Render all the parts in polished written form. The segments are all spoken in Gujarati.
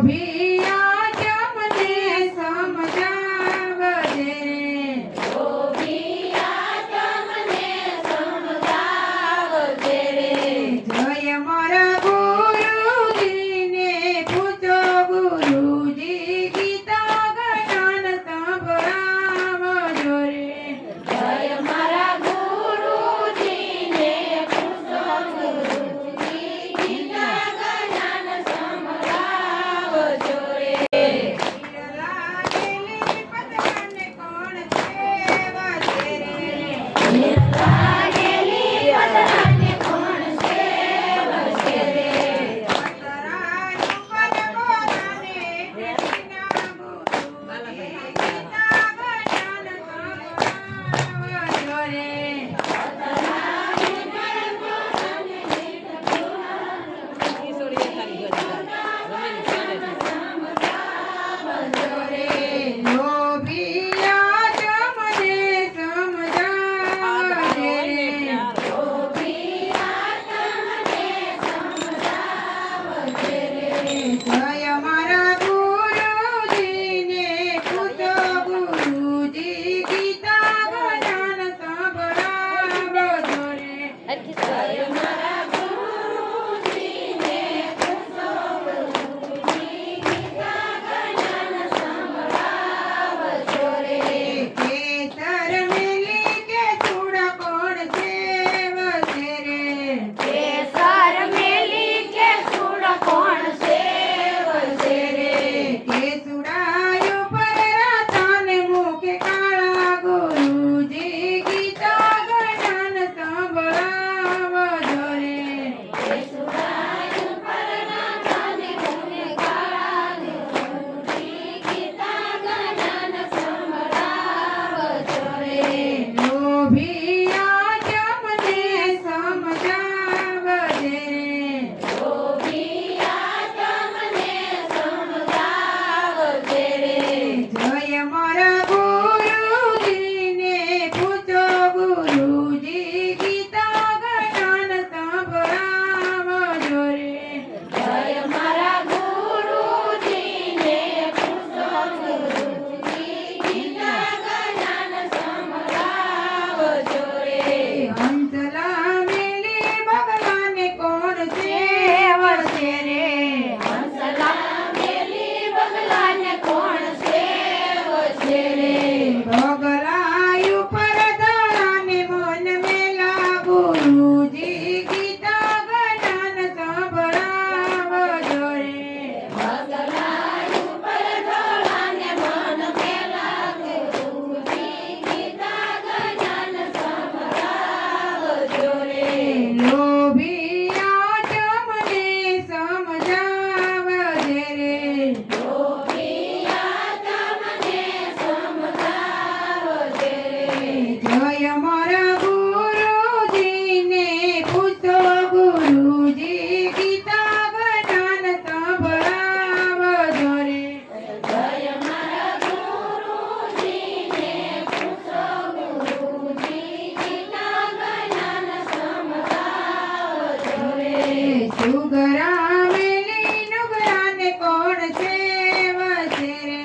લોભિયા તમને સમજાવજે જય મારા ગુરુજીને પૂછો ગુરુજી ગીતા જ્ઞાન સંભળાવજો રે લાગેલી પતરાને કોણ સેવશે રે પતરાનું પદ કોરાને ભેટીના ગુરુજી ગીતા જ્ઞાન સંભળાવજો રે લોભિયા તમને સમજાવજે જય મારા ગુરુજીને પૂછો ગુરુજી ગીતા જ્ઞાન સંભળાવજો રે કેસર મેલી કે ચૂડા કોણ સેવશે રે કેસુડાયો પર રાતાને મુખે કાળા ગુરુજી ગીતા જ્ઞાન સંભળાવજો રે લોભિયા તમને સમજાવજે જય મારા ગુરુજીને પૂછો ગુરુજી ગીતા જ્ઞાન સંભળાવજો રે હંસલા મેલી બગલાને કોણ સેવશે રે બગલાયું પર ધરાને મન મેલા ગુરુજી ગીતા જ્ઞાન સંભળાવજો રે લોભિયા તમને સમજાવજે રે જય મારા ગુરુજીને પૂછો ગુરુજી ગીતા જ્ઞાન સંભળાવજો રે સુગરા મેલી નુગરાને કોણ સેવશે રે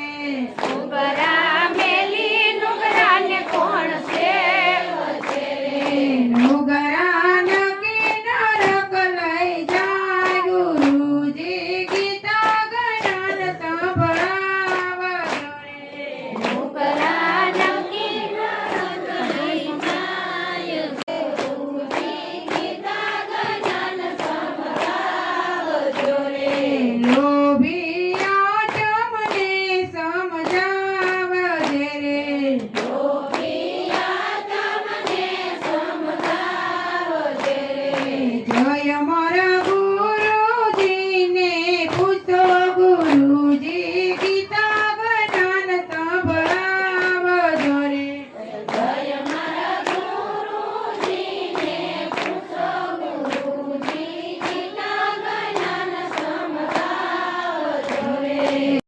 નુગરા નકી નરક લઈ જાય ગુરુજી ગીતા જ્ઞાન સંભળાવજો રે